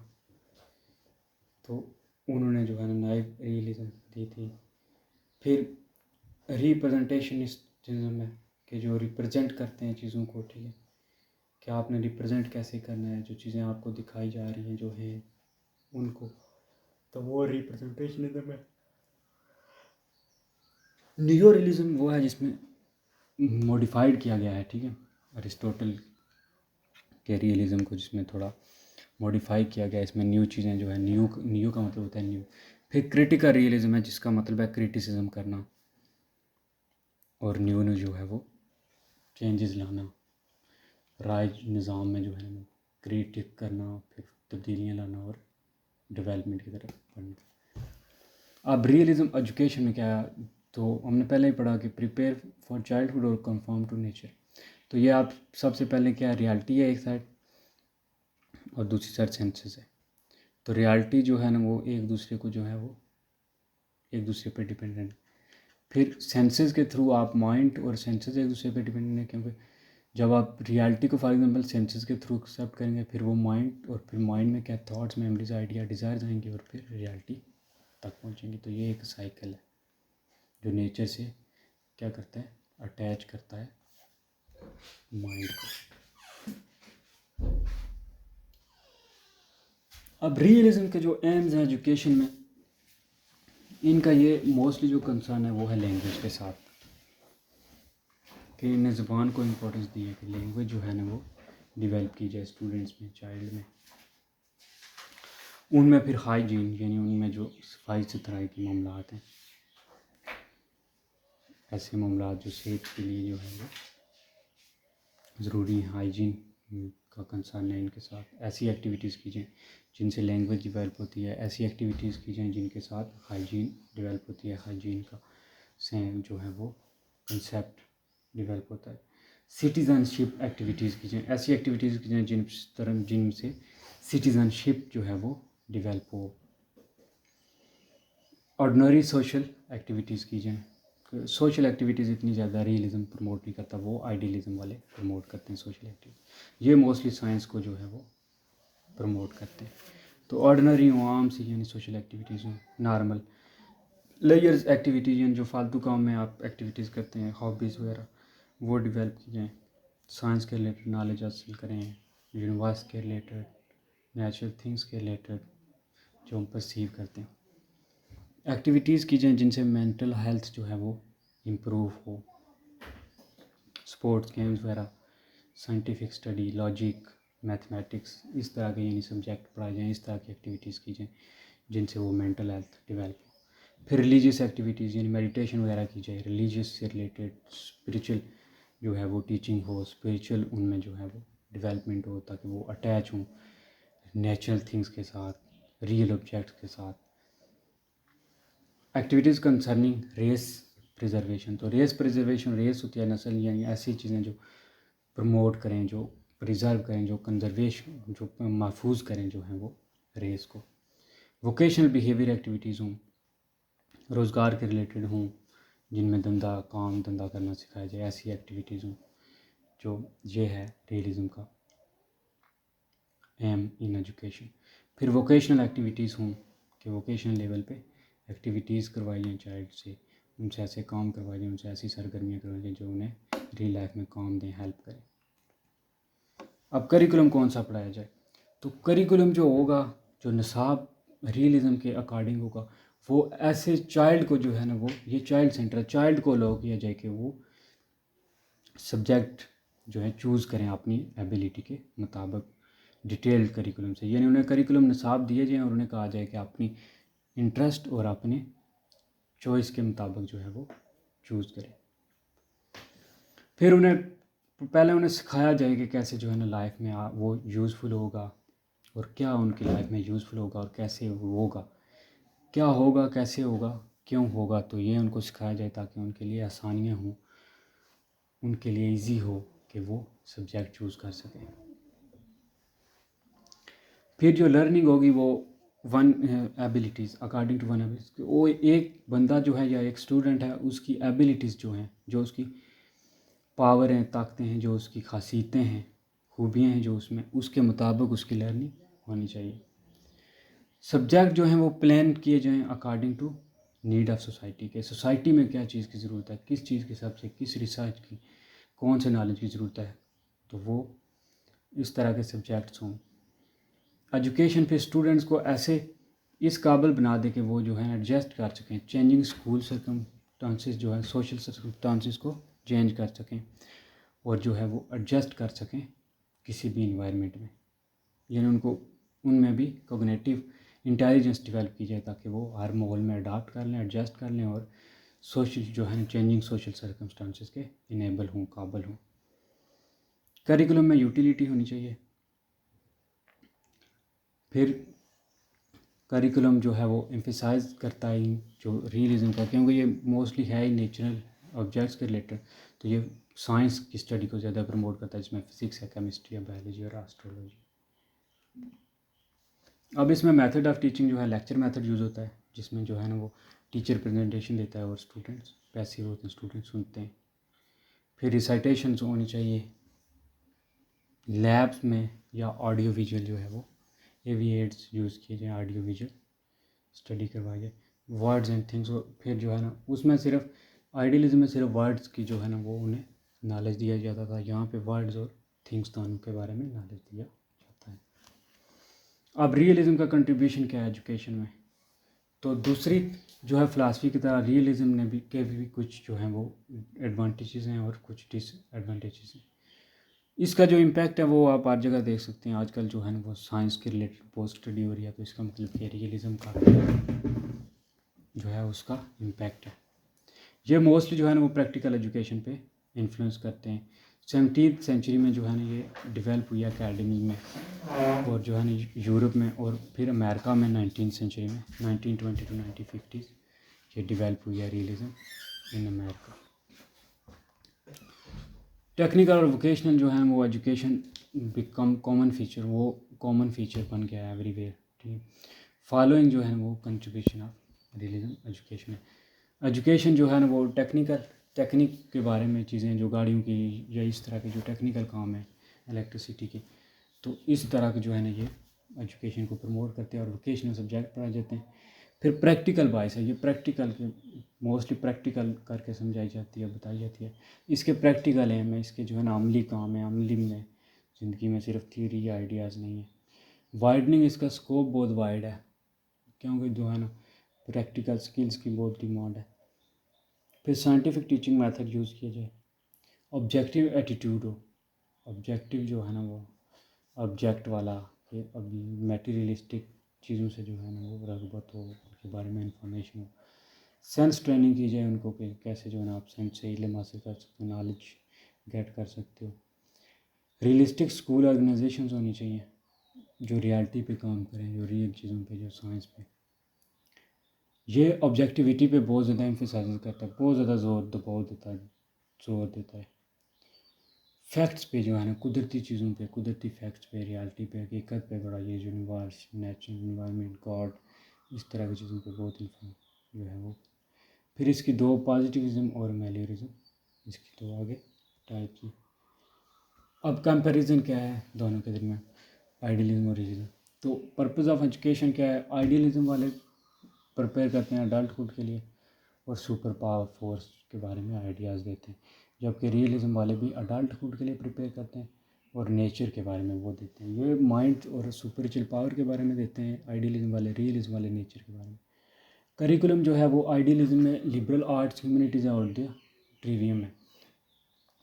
Speaker 1: तो उन्होंने जो है ना नाइव रियलिज्म दी थी। फिर रिप्रेजेंटेशनिज्म है कि जो रिप्रेजेंट करते हैं चीज़ों को, ठीक है, कि आपने रिप्रेजेंट कैसे करना है जो चीज़ें आपको दिखाई जा रही हैं जो हैं उनको, तो वो रिप्रेजेंटेशनिज्म है। नियो रियलिज्म वो है जिसमें मॉडिफाइड किया गया है, ठीक है, अरिस्टोटल के रियलिज्म को जिसमें थोड़ा मॉडिफाई किया गया, इसमें न्यू चीज़ें जो है, न्यू का मतलब होता है न्यू। फिर क्रिटिकल रियलिज्म है जिसका मतलब है क्रिटिसिज्म करना और न्यू ने जो है वो चेंजेस लाना, राज निज़ाम में जो है वो क्रिएटिव करना, फिर तब्दीलियाँ लाना और डेवलपमेंट की तरफ बढ़ना। अब रियलिज्म एजुकेशन में क्या है, तो हमने पहले ही पढ़ा कि प्रिपेयर फॉर चाइल्डहुड और कन्फॉर्म टू नेचर। तो ये आप सबसे पहले क्या रियलिटी है एक साइड और दूसरी साइड सेंसेस है। तो रियलिटी जो है ना वो एक दूसरे को जो है वो एक दूसरे पर डिपेंडेंट है। फिर सेंसेस के थ्रू आप माइंड और सेंसेस एक दूसरे पर डिपेंडेंट है, क्योंकि जब आप रियलिटी को फॉर एग्जांपल सेंसेस के थ्रू एक्सेप्ट करेंगे फिर वो माइंड, और फिर माइंड में क्या थॉट्स, मेमोरीज, आइडिया, डिज़ायर्स आएंगे और फिर रियलिटी तक पहुँचेंगे। तो ये एक साइकिल है जो नेचर से क्या करता है, अटैच करता है माइंड को। अब रियलिज्म के जो एम्स हैं एजुकेशन में, इनका ये मोस्टली जो कंसर्न है वो है लैंग्वेज के साथ, कि इन्हें ज़ुबान को इम्पोर्टेंस दी है कि लैंग्वेज जो है ना वो डेवलप की जाए स्टूडेंट्स में, चाइल्ड में। उनमें फिर हाइजीन यानी उनमें जो सफाई सुथराई के मामलात हैं, ऐसे मामलात जो सेहत के लिए जो है वो ज़रूरी है, हाइजीन का कंसर्न है इनके साथ। ऐसी एक्टिविटीज़ की जाएँ जिनसे लैंग्वेज डेवलप होती है, ऐसी एक्टिविटीज़ की जाएँ जिनके साथ हाइजीन डेवलप होती है, हाइजीन का सेम जो है वो कंसेप्ट डेवलप होता है। सिटीज़नशिप एक्टिविटीज़ की जाएँ, ऐसी एक्टिविटीज़ की जाएँ जिनसे सिटीज़नशिप जो है वो डेवलप हो। ऑर्डिनरी सोशल एक्टिविटीज़ की जाएँ। सोशल एक्टिविटीज़ इतनी ज़्यादा रियलिज्म प्रमोट नहीं करता, वो आइडियलिज्म वाले प्रमोट करते हैं सोशल एक्टिविटी। ये मोस्टली साइंस को जो है वो प्रमोट करते हैं। तो ऑर्डिनरी हों, आम सी यानी सोशल एक्टिविटीज़ हों, नॉर्मल लेयर्स एक्टिविटीज़ यानी जो फालतू काम में आप एक्टिविटीज़ करते हैं, हॉबीज़ वगैरह, वो डेवलप की जाएँ। साइंस के रिलेटेड नॉलेज हासिल करें, यूनिवर्स के रिलेटेड, नेचुरल थिंग्स के रिलेटेड जो हम परसीव करते हैं। एक्टिविटीज़ की जाएँ जिनसे मेंटल हेल्थ जो है वो इम्प्रूव हो। स्पोर्ट्स गेम्स वगैरह, साइंटिफिक स्टडी, लॉजिक, मैथमेटिक्स, इस तरह के यानी सब्जेक्ट पढ़ाए जाएँ, इस तरह की एक्टिविटीज़ की जाएँ जिनसे वो मेंटल हेल्थ डेवलप हो। फिर रिलीजियस एक्टिविटीज़ यानी मेडिटेशन वगैरह की जाए, रिलीजियस से रिलेटेड स्पिरिचुअल जो है वो टीचिंग हो, स्पिरिचुअल उनमें जो है वो डेवलपमेंट हो, ताकि वो अटैच हों नेचुरल थिंग्स के साथ, रियल ऑब्जेक्ट्स के साथ। एक्टिविटीज़ कंसर्निंग रेस प्रिजर्वेशन, तो रेस प्रिजर्वेशन, रेस होती है नस्ल, यानी ऐसी चीज़ें जो प्रमोट करें, जो प्रिजर्व करें, जो कंजर्वेशन, जो महफूज करें जो हैं वो रेस को। वोकेशनल बिहेवियर एक्टिविटीज़ हों, रोज़गार के रिलेटेड हों, जिनमें काम धंधा करना सिखाया जाए, ऐसी एक्टिविटीज़ हों, जो ये है रियलिज़म का एम इन एजुकेशन। फिर वोकेशनल एक्टिविटीज़ हों कि वोकेशनल लेवल पे एक्टिविटीज़ करवाई जाएँ चाइल्ड से, उनसे ऐसे काम करवाए जाएँ, उनसे ऐसी सरगर्मियाँ करवाई जाएँ जो उन्हें रियल लाइफ में काम दें, हेल्प करें। अब करिकुलम कौन सा पढ़ाया जाए, तो करिकुलम जो होगा, जो निसाब रियलिज़म के अकॉर्डिंग होगा, वो ऐसे चाइल्ड को जो है ना, वो ये चाइल्ड सेंटर, चाइल्ड को अलाउ किया जाए कि वो सब्जेक्ट जो है चूज़ करें अपनी एबिलिटी के मुताबिक डिटेल्ड करिकुलम से, यानी उन्हें करिकुलम निसाब दिए जाएँ और उन्हें कहा जाए कि अपनी इंटरेस्ट और अपने चॉइस के मुताबिक जो है वो चूज़ करें। फिर पहले उन्हें सिखाया जाए कि कैसे जो है ना लाइफ में वो यूज़फुल होगा, और क्या उनकी लाइफ में यूज़फुल होगा और कैसे होगा, क्या होगा, कैसे होगा, क्यों होगा, तो ये उनको सिखाया जाए ताकि उनके लिए आसानियाँ हों, उनके लिए इजी हो कि वो सब्जेक्ट चूज़ कर सकें। फिर जो लर्निंग होगी वो one abilities according to one abilities, वो एक बंदा जो है या एक स्टूडेंट है, उसकी एबिलिटीज़ जो हैं, जो उसकी पावर हैं, ताकतें हैं, जो उसकी खासियतें हैं, खूबियाँ हैं जो उसमें, उसके मुताबिक उसकी लर्निंग होनी चाहिए। सब्जेक्ट जो हैं वो प्लान किए जाएँ according to need of society के, सोसाइटी में क्या चीज़ की ज़रूरत है, किस चीज़ के हिसाब से, किस रिसर्च की, कौन से नॉलेज की ज़रूरत है, तो वो इस तरह के सब्जेक्ट्स हों। एजुकेशन पे स्टूडेंट्स को ऐसे इस काबिल बना दे कि वो जो है एडजस्ट कर सकें, चेंजिंग स्कूल सर्कमस्टांसिस जो है, सोशल सर्कमस्टांसिस को चेंज कर सकें, और जो है वो एडजस्ट कर सकें किसी भी इन्वायरमेंट में, यानी उनको उनमें भी कोग्निटिव इंटेलिजेंस डेवलप की जाए ताकि वो हर माहौल में अडाप्ट कर लें, एडजस्ट कर लें, और सोशल जो है चेंजिंग सोशल सर्कमस्टांसिस के इनेबल हों, काबिल हों। करिकुलम में यूटिलिटी होनी चाहिए। फिर करिकुलम जो है वो एम्फेसाइज करता है जो रियलिज़म का, क्योंकि ये मोस्टली है ही नेचुरल ऑब्जेक्ट्स के रिलेटेड, तो ये साइंस की स्टडी को ज़्यादा प्रमोट करता है, जिसमें फिज़िक्स है, केमिस्ट्री है, बायोलॉजी और एस्ट्रोलॉजी। अब इसमें मेथड ऑफ टीचिंग जो है लेक्चर मेथड यूज़ होता है, जिसमें जो है ना वो टीचर प्रेजेंटेशन देता है और स्टूडेंट्स पैसिव होते हैं, स्टूडेंट्स सुनते हैं। फिर रिसाइटेशंस होनी चाहिए। लैब्स में या ऑडियो विजुअल जो है वो एविएट्स यूज़ किए जाए, ऑडियो विजुअल स्टडी करवाई जाए, वर्ड्स एंड थिंग्स। फिर जो है ना उसमें सिर्फ आइडियलिज्म में सिर्फ वर्ड्स की जो है ना वो उन्हें नॉलेज दिया जाता था, यहाँ पे वर्ड्स और थिंग्स दोनों के बारे में नॉलेज दिया जाता है। अब रियलिज़म का कंट्रीब्यूशन क्या है एजुकेशन में, तो दूसरी जो है फ़िलासफ़ी की तरह रियलिज़म ने भी कुछ जो हैं वो एडवांटेजेस हैं और कुछ डिसएडवांटेजेस हैं। इसका जो इम्पैक्ट है वो आप हर जगह देख सकते हैं। आजकल जो है ना वो साइंस के रिलेटेड पोस्ट स्टडी हो रही है, तो इसका मतलब कि रियलिज़म का जो है उसका इम्पैक्ट है। ये मोस्टली जो है ना वो प्रैक्टिकल एजुकेशन पे इन्फ्लुएंस करते हैं। 17th सेंचुरी में जो है ना ये डेवलप हुई अकेडमी में, और जो है ना यूरोप में, और फिर अमेरिका में 19th सेंचुरी में 1920 to 1950 ये डेवलप हुई है रियलिज़म इन अमेरिका। टेक्निकल और वोकेशनल जो है वो एजुकेशन बिकम कॉमन फीचर, वो कॉमन फीचर बन गया है एवरीवेयर। ठीक है, फॉलोइंग जो है वो कंट्रीब्यूशन ऑफ रियलिज़म एजुकेशन है। एजुकेशन जो है ना वो टेक्निक के बारे में चीज़ें, जो गाड़ियों की या इस तरह के जो टेक्निकल काम है, इलेक्ट्रिसिटी की, तो इस तरह के जो है ना ये एजुकेशन को प्रमोट करते हैं और वोकेशनल सब्जेक्ट पढ़ाए जाते हैं। फिर प्रैक्टिकल बायस है, ये प्रैक्टिकल के मोस्टली प्रैक्टिकल करके समझाई जाती है, बताई जाती है। इसके प्रैक्टिकल हैं में इसके जो है ना अमली काम है, अमली में ज़िंदगी में सिर्फ थ्योरी या आइडियाज़ नहीं है। वाइडनिंग, इसका स्कोप बहुत वाइड है क्योंकि जो है ना प्रैक्टिकल स्किल्स की बहुत डिमांड है। फिर साइंटिफिक टीचिंग मेथड यूज़ किया जाए। ऑब्जेक्टिव एटीट्यूड हो, ऑब्जेक्टिव जो है ना वो ऑब्जेक्ट वाला कि अब मटेरियलिस्टिक चीज़ों से जो है ना वो रगबत हो, उनके बारे में इंफॉर्मेशन हो। सेंस ट्रेनिंग की जाए उनको कि कैसे जो है ना आप सेंस से इल्म हासिल कर सकते हो, नॉलेज गेट कर सकते हो। रियलिस्टिक स्कूल ऑर्गेनाइजेशंस होनी चाहिए जो रियलिटी पे काम करें, जो रियल चीज़ों पे, जो साइंस पे। ये ऑब्जेक्टिविटी पे बहुत ज़्यादा एम्फेसाइज करता है, बहुत ज़्यादा जोर देता है। फैक्ट्स पे जो है ना कुदरती चीज़ों पे, कुदरती फैक्ट्स पे, रियलिटी पे, हकीकत पे बड़ा ये यूनिवर्स, नेचर, इन्वायरमेंट, गॉड, इस तरह की चीज़ों पे बहुत इन्फॉर्म जो है वो। फिर इसकी दो पॉजिटिविज़म और मेलियरिज्म, इसकी दो आगे टाइप की। अब कंपैरिजन क्या है दोनों के दरमियान, आइडियलिज्म और रियलिज्म। तो पर्पस ऑफ एजुकेशन क्या है, आइडियलिज्म वाले प्रिपेयर करते हैं अडल्टहुड के लिए और सुपर पावर फोर्स के बारे में आइडियाज़ देते हैं, जबकि रियलिज्म वाले भी अडल्टहुड के लिए प्रिपेयर करते हैं और नेचर के बारे में वो देते हैं। ये माइंड और सुपरचुअल पावर के बारे में देते हैं आइडियलिज्म वाले, रियलिज्म वाले नेचर के बारे में। करिकुलम जो है वो आइडियलिज्म में लिबरल आर्ट्स, ह्यूमैनिटीज़ और ट्रिवियम है,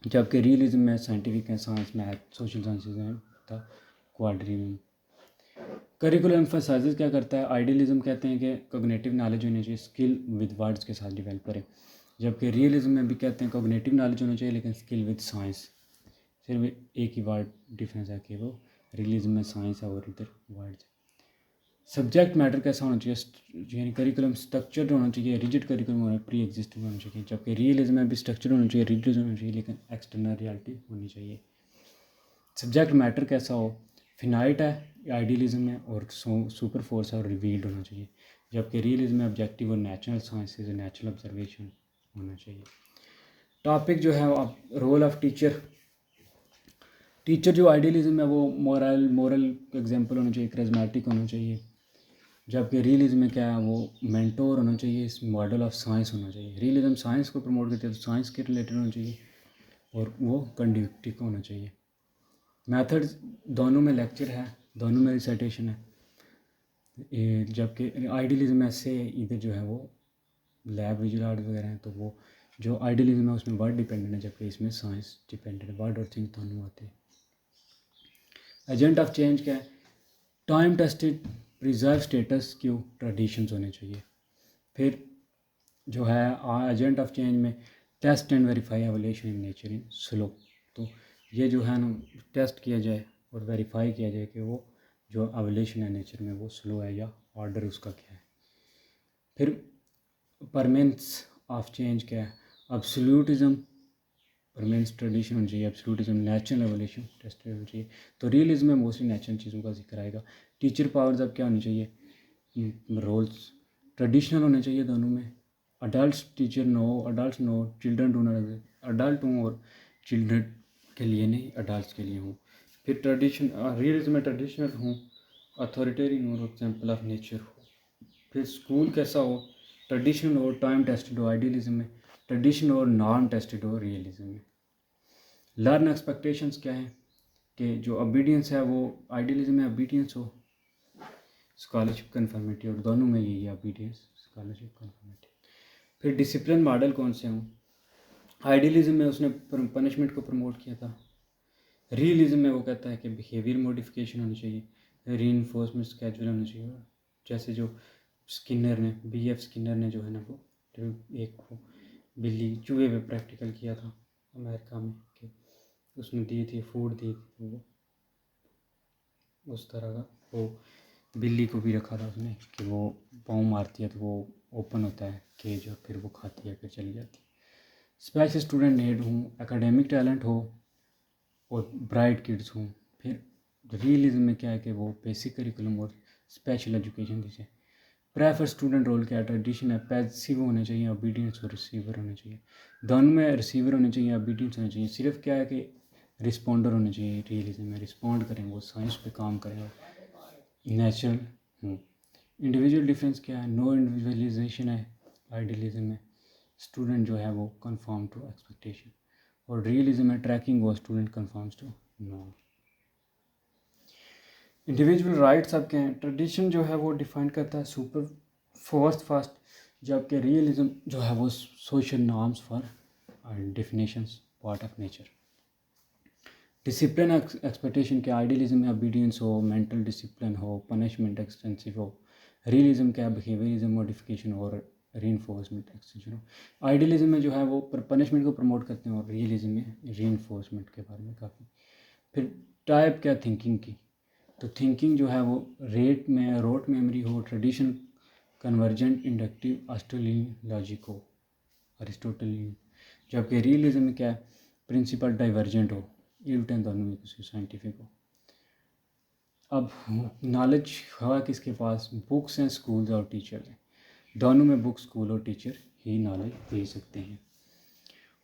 Speaker 1: जबकि रियलिज्म में साइंटिफिक है, साइंस, मैथ, सोशल साइंसेज हैं तथा क्वाड्रिवियम। करिकुलम एम्फसाइज क्या करता है, आइडियलिज्म कहते हैं कि कॉग्निटिव नॉलेज होनी चाहिए, स्किल विद वर्ड्स के साथ डेवलप करें, जबकि रियलिज्म में भी कहते हैं कॉग्निटिव नॉलेज होनी चाहिए लेकिन स्किल विद साइंस। सिर्फ एक ही वर्ड डिफरेंस है कि वो रियलिज्म में साइंस है और इधर वर्ड्स। सब्जेक्ट मैटर कैसा होना चाहिए, यानी करिकुलम स्ट्रक्चर्ड होना चाहिए, रिजिड करिकुलम होना, प्री एग्जिस्टिंग होना चाहिए, जबकि रियलिज्म में भी स्ट्रक्चर्ड होना चाहिए, रिजिड होना चाहिए लेकिन एक्सटर्नल रियलिटी होनी चाहिए। सब्जेक्ट मैटर कैसा हो, फिनाइट है आइडियलिज्म में और सुपर फोर्स है और रिवील्ड होना चाहिए, जबकि रियलिज्म में ऑब्जेक्टिव और नेचुरल साइंसेज और नेचुरल ऑब्जर्वेशन होना चाहिए। टॉपिक जो है रोल ऑफ टीचर। टीचर जो आइडियलिज्म है वो मोरल एग्जाम्पल होना चाहिए, करिज्मेटिक होना चाहिए, जबकि रियलिज्म में क्या है वो मेंटोर होना चाहिए, इस मॉडल ऑफ साइंस होना चाहिए। रियलिज्म साइंस को प्रमोट करती है तो साइंस के रिलेटेड होना चाहिए और वो कंडक्टिव होना चाहिए। मेथड्स दोनों में लेक्चर है, दोनों में रिसाइटेशन है, जबकि आइडियलिज्म में से इधर जो है वो लैब विजुअल आर्ट वगैरह हैं, तो वो जो आइडियलिज्म है उसमें वर्ड डिपेंडेंट है, जबकि इसमें साइंस डिपेंडेंट है, वर्ड और थिंक दोनों आते हैं। एजेंट ऑफ चेंज क्या है, time tested preserve status quo traditions होने चाहिए। फिर जो है एजेंट ऑफ चेंज में test and verify evolution in nature in slow, तो ये जो है ना टेस्ट किया जाए और वेरीफाई किया जाए कि वो जो एवोल्यूशन है नेचर में वो स्लो है या ऑर्डर उसका क्या है। फिर परमानेंस ऑफ चेंज क्या है, अब्सोल्यूटिज्म परमानेंस ट्रेडिशन होनी चाहिए, एब्सोल्यूटिज्म नेचुरल एवोल्यूशन टेस्ट होनी चाहिए। तो रियलिज्म में मोस्टली नेचुरल चीज़ों का जिक्र आएगा। टीचर पावर्स अब क्या होनी चाहिए, रोल्स ट्रेडिशनल होने चाहिए दोनों में, adult teacher know children do not, adult हूँ और चिल्ड्रन के लिए नहीं अडल्ट के लिए हूँ। फिर ट्रेडिशन रियलिज्म में ट्रेडिशनल हूँ, अथॉरिटेरियन हूँ और एग्जाम्पल ऑफ नेचर हो। फिर स्कूल कैसा हो, ट्रेडिशनल हो, टाइम टेस्टेड हो आइडियलिज्म में, ट्रेडिशनल और नॉन टेस्टेड हो रियलिज्म में। लर्न एक्सपेक्टेशंस क्या है कि जो ओबीडियंस है वो आइडियलिज्म में ओबीडियंस हो, स्कॉलरशिप कन्फर्मिटी, और दोनों में यही है ओबीडियंस, स्कॉलरशिप कन्फर्मिटी। फिर डिसिप्लिन मॉडल कौन से हों, आइडियलिज्म में उसने पनिशमेंट को प्रमोट किया था, रियलिज्म में वो कहता है कि बिहेवियर मॉडिफिकेशन होनी चाहिए, रीइंफोर्समेंट स्केड्यूल होना चाहिए, जैसे जो स्किनर ने BF स्किनर ने जो है ना वो एक वो बिल्ली चूहे पे प्रैक्टिकल किया था अमेरिका में कि उसने दी थी फूड दी थी, वो उस तरह का वो बिल्ली को भी रखा था उसने कि वो पाँव मारती है तो वो ओपन होता है केज और फिर वो खाती है फिर चली जाती है। स्पेशल स्टूडेंट नीड हूँ, एकेडमिक टैलेंट हो और ब्राइट किड्स हूँ। फिर रियलिज्म में क्या है कि वो बेसिक करिकुलम और स्पेशल एजुकेशन दीजिए। प्रेफर स्टूडेंट रोल क्या ट्रेडिशन है, पैसिव होने चाहिए, ओबीडियंस और रिसीवर होने चाहिए, दोनों में रिसीवर होने चाहिए, ओबीडियंस होने चाहिए। सिर्फ क्या है कि रिस्पॉन्डर होने चाहिए, रियलिज्म में रिस्पॉन्ड करें, वो साइंस पे काम करें, नेचुरल हूँ। इंडिविजुअल डिफरेंस क्या है, नो इंडिविजुअलाइजेशन है आइडियलिज्म में, स्टूडेंट जो है वो कंफर्म टू एक्सपेक्टेशन, और रियलिज्म में ट्रैकिंग वो student conforms to norm. Individual rights आपके हैं, ट्रेडिशन जो है वो डिफाइन करता है सुपर फोर्स फास्ट, जबकि रियलिज्म जो है वो social norms for definitions part of nature. Discipline expectation के, आइडियलिज्म में ओबीडियंस हो, मेंटल डिसिप्लिन हो, पनिशमेंट एक्सटेंसिव हो, रियलिज्म क्या बिहेवियरिज्म मॉडिफिकेशन और रीइंफोर्समेंट एक्सटेंशन हो। आइडियलिज्म में जो है वो पनिशमेंट को प्रमोट करते हैं और रियलिज्म में रीइंफोर्समेंट के बारे में काफ़ी। फिर टाइप क्या थिंकिंग की, तो थिंकिंग जो है वो रोट मेमोरी हो, tradition convergent inductive Australian logic हो, अरिस्टोटलियन, जबकि रियलिज्म में क्या है प्रिंसिपल डाइवर्जेंट हो, न्यूटन दोनों में किसी साइंटिफिक हो। अब नॉलेज हुआ किसके पास, बुक्स हैं, स्कूल्स और टीचर हैं, दोनों में बुक स्कूल और टीचर ही नॉलेज दे सकते हैं।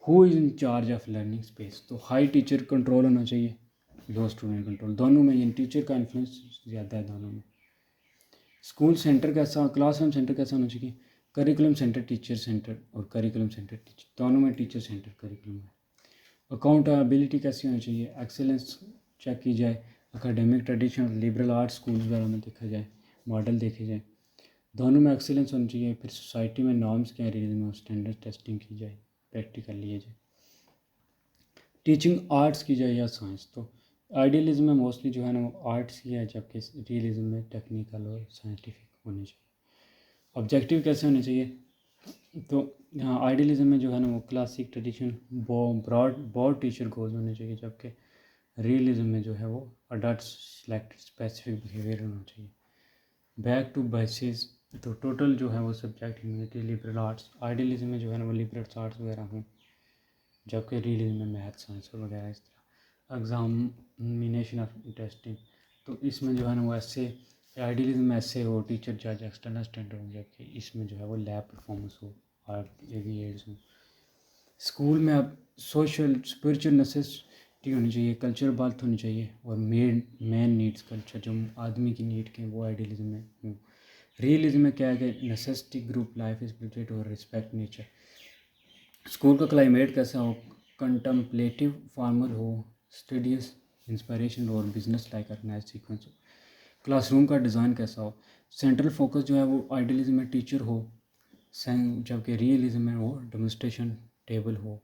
Speaker 1: Who is in charge of learning space, तो हाई टीचर कंट्रोल होना चाहिए, लो स्टूडेंट कंट्रोल, दोनों में इन टीचर का इन्फ्लुएंस ज़्यादा है दोनों में। स्कूल सेंटर कैसा, क्लासरूम सेंटर कैसा होना चाहिए, करिकुलम सेंटर टीचर सेंटर, और करिकुलम सेंटर टीचर, दोनों में टीचर सेंटर करिकुलम है। अकाउंटेबिलिटी कैसी होनी चाहिए, एक्सेलेंस चेक की जाए, academic tradition liberal arts school वगैरह में देखा जाए, मॉडल देखे जाए, दोनों में एक्सेलेंस होनी चाहिए। फिर सोसाइटी में नॉर्म्स क्या रिलीजन में स्टैंडर्ड टेस्टिंग की जाए, प्रैक्टिकल लिए जाए, टीचिंग आर्ट्स की जाए या साइंस, तो आइडियलिज्म में मोस्टली जो है ना वो आर्ट्स ही है, जबकि रियलिज्म में टेक्निकल और साइंटिफिक होने चाहिए। ऑब्जेक्टिव कैसे होने चाहिए, तो हाँ आइडियलिज्म में जो है ना वो classic tradition broad teacher goals होने चाहिए, जबकि रियलिज्म में जो है वो अडल्ट सेलेक्टेड स्पेसिफिक बिहेवियर होना चाहिए। बैक टू बेसिस, तो टोटल जो है वो subject humanity liberal arts, idealism में जो है ना वो लिबरल आर्ट्स वगैरह हों, जबकि रियलिज्म में मैथ साइंस और वगैरह इस तरह। एग्जामिनेशन ऑफ टेस्टिंग, तो इसमें जो है ना वो ऐसे, आइडियलिज्म में ऐसे हो, टीचर जज एक्सटर्नल स्टैंडर्ड हो, जबकि इसमें जो है वो लैब परफॉर्मेंस हो, आर्ट एड्स हो। स्कूल में अब सोशल स्पिरिचुअल नेसेसिटी होनी चाहिए, कल्चर बात होनी चाहिए, और मेन नीड्स कल्चर जो आदमी की नीड के वो आइडियलिज्म में हो। रियलिज्म में क्या है कि necessity group life is spirit और रिस्पेक्ट नेचर। स्कूल का क्लाइमेट कैसा हो, कंटम्पलेटिव फार्मर हो, स्टडीज इंस्पायरेशन और बिजनेस लाइक ऑर्गेनाइज सीक्वेंस हो। क्लासरूम का डिज़ाइन कैसा हो, सेंट्रल फोकस जो है वो आइडियलिज्म में टीचर हो, जबकि रियलिज्म में वो डेमोन्स्ट्रेशन टेबल हो,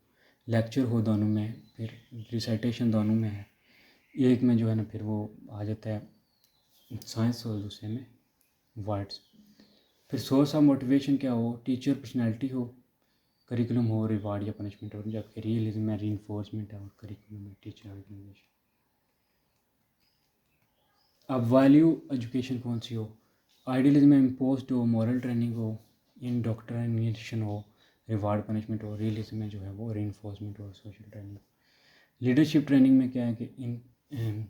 Speaker 1: लेक्चर हो, दोनों में, फिर रिसाइटेशन दोनों में है। एक में जो है ना फिर वो आ जाता है साइंस और दूसरे में वर्ड्स। फिर सोर्स ऑफ मोटिवेशन क्या हो, टीचर पर्सनैलिटी हो, करिकुलम हो, रिवार्ड या पनिशमेंट हो, जबकि रियलिज्म में रीइंफोर्समेंट है और करिकुलम में टीचर ऑर्गेनाइजेशन। अब वैल्यू एजुकेशन कौन सी हो, आइडियलिज्म में इम्पोज्ड हो, मॉरल ट्रेनिंग हो, इंडोक्ट्रिनेशन हो, रिवार्ड पनिशमेंट हो, रियलिज्म में जो है वो रीइंफोर्समेंट और सोशल ट्रेनिंग। लीडरशिप ट्रेनिंग में क्या है कि इन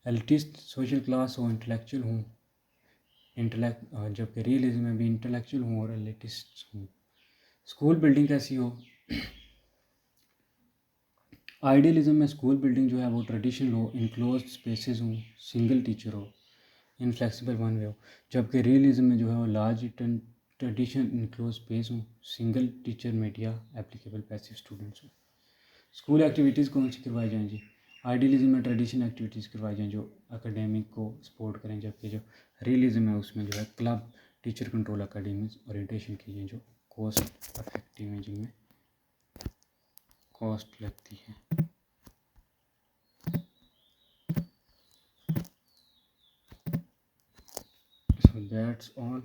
Speaker 1: एलिटिस्ट सोशल क्लास हो, इंटेलेक्चुअल हूँ, जबकि रियलिज्म में भी इंटेलेक्चुअल हूँ और एलिटिस्ट हूँ। स्कूल बिल्डिंग कैसी हो, आइडियलिज्म में स्कूल बिल्डिंग जो है वो ट्रेडिशनल हो, इनक्लोज स्पेसेस हों, सिंगल टीचर हो, इनफ्लेक्सिबल वन वे हो, जबकि रियलिज्म में जो है वो लार्ज ट्रेडिशन इनक्लोज स्पेस हो, single teacher media applicable passive students हो। स्कूल एक्टिविटीज़ कौन सी करवाई जाएंगी, आइडियलिज्म में ट्रेडिशन एक्टिविटीज़ करवाई जाएँ जो एकेडमिक को सपोर्ट करें, जबकि जो रियलिज्म है उसमें जो है club teacher control academies orientation की जाए जो कॉस्ट इफेक्टिव हैं, जिनमें कॉस्ट लगती है। So that's all.